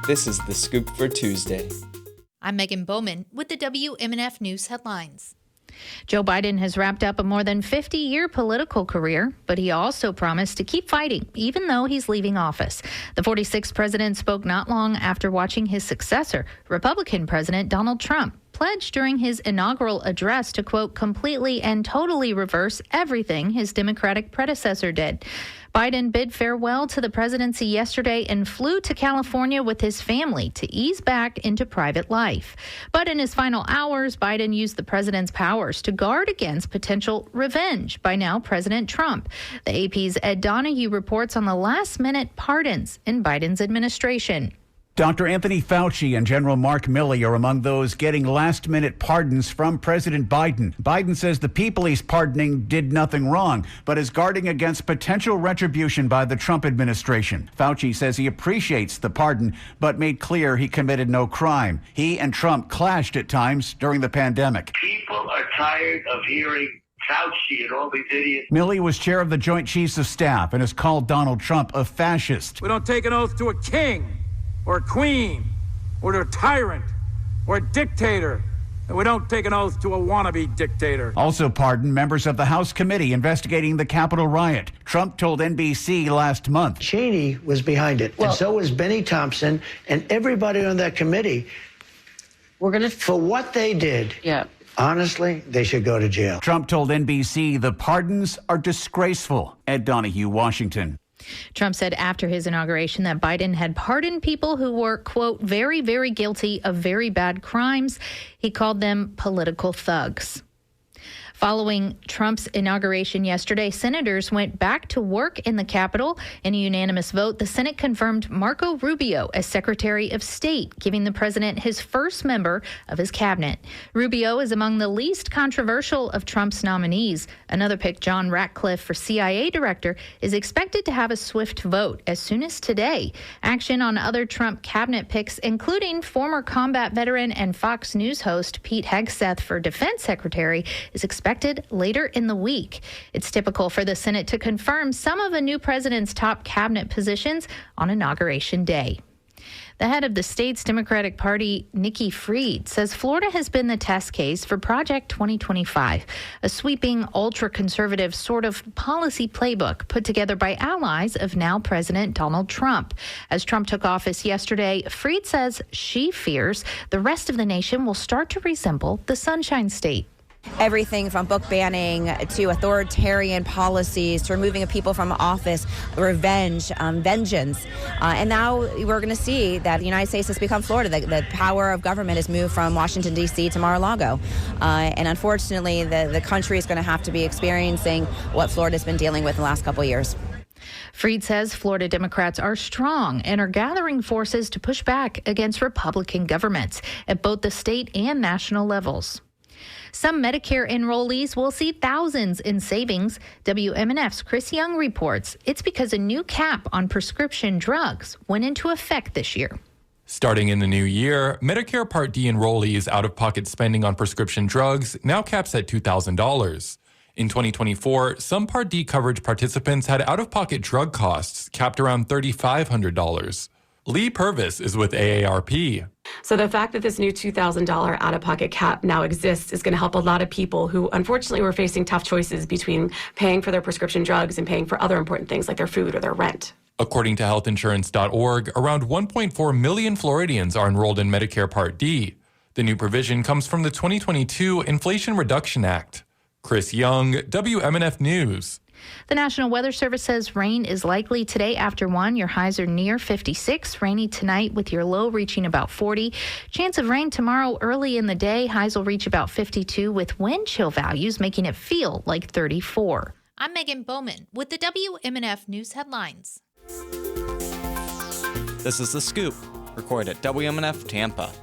This is The Scoop for Tuesday. I'm Megan Bowman with the WMNF News headlines. Joe Biden has wrapped up a more than 50-year political career, but he also promised to keep fighting, even though he's leaving office. The 46th president spoke not long after watching his successor, Republican President Donald Trump, pledged during his inaugural address to, quote, completely and totally reverse everything his Democratic predecessor did. Biden bid farewell to the presidency yesterday and flew to California with his family to ease back into private life. But in his final hours, Biden used the president's powers to guard against potential revenge by now President Trump. The AP's Ed Donahue reports on the last-minute pardons in Biden's administration. Dr. Anthony Fauci and General Mark Milley are among those getting last-minute pardons from President Biden. Biden says the people he's pardoning did nothing wrong, but is guarding against potential retribution by the Trump administration. Fauci says he appreciates the pardon, but made clear he committed no crime. He and Trump clashed at times during the pandemic. People are tired of hearing Fauci and all these idiots. Milley was chair of the Joint Chiefs of Staff and has called Donald Trump a fascist. We don't take an oath to a king or a queen, or to a tyrant, or a dictator. And we don't take an oath to a wannabe dictator. Also pardoned members of the House committee investigating the Capitol riot. Trump told NBC last month. Cheney was behind it, and so was Benny Thompson, and everybody on that committee. For what they did. Yeah. Honestly, they should go to jail. Trump told NBC the pardons are disgraceful. Ed Donahue, Washington. Trump said after his inauguration that Biden had pardoned people who were, quote, very, very guilty of very bad crimes. He called them political thugs. Following Trump's inauguration yesterday, senators went back to work in the Capitol. In a unanimous vote, the Senate confirmed Marco Rubio as Secretary of State, giving the president his first member of his cabinet. Rubio is among the least controversial of Trump's nominees. Another pick, John Ratcliffe for CIA director, is expected to have a swift vote as soon as today. Action on other Trump cabinet picks, including former combat veteran and Fox News host Pete Hegseth for Defense Secretary, is expected later in the week. It's typical for the Senate to confirm some of a new president's top cabinet positions on Inauguration Day. The head of the state's Democratic Party, Nikki Fried, says Florida has been the test case for Project 2025, a sweeping, ultra-conservative sort of policy playbook put together by allies of now President Donald Trump. As Trump took office yesterday, Fried says she fears the rest of the nation will start to resemble the Sunshine State. Everything from book banning to authoritarian policies to removing of people from office, revenge, vengeance. And now we're going to see that the United States has become Florida. The power of government has moved from Washington, D.C. to Mar-a-Lago. And unfortunately, the country is going to have to be experiencing what Florida's been dealing with in the last couple of years. Fried says Florida Democrats are strong and are gathering forces to push back against Republican governments at both the state and national levels. Some Medicare enrollees will see thousands in savings. WMNF's Chris Young reports it's because a new cap on prescription drugs went into effect this year. Starting in the new year, Medicare Part D enrollees' out-of-pocket spending on prescription drugs now caps at $2,000. In 2024, some Part D coverage participants had out-of-pocket drug costs capped around $3,500. Lee Purvis is with AARP. So the fact that this new $2,000 out-of-pocket cap now exists is going to help a lot of people who unfortunately were facing tough choices between paying for their prescription drugs and paying for other important things like their food or their rent. According to healthinsurance.org, around 1.4 million Floridians are enrolled in Medicare Part D. The new provision comes from the 2022 Inflation Reduction Act. Chris Young, WMNF News. The National Weather Service says rain is likely today after 1. Your highs are near 56. Rainy tonight with your low reaching about 40. Chance of rain tomorrow early in the day. Highs will reach about 52 with wind chill values making it feel like 34. I'm Megan Bowman with the WMNF News headlines. This is The Scoop, recorded at WMNF Tampa.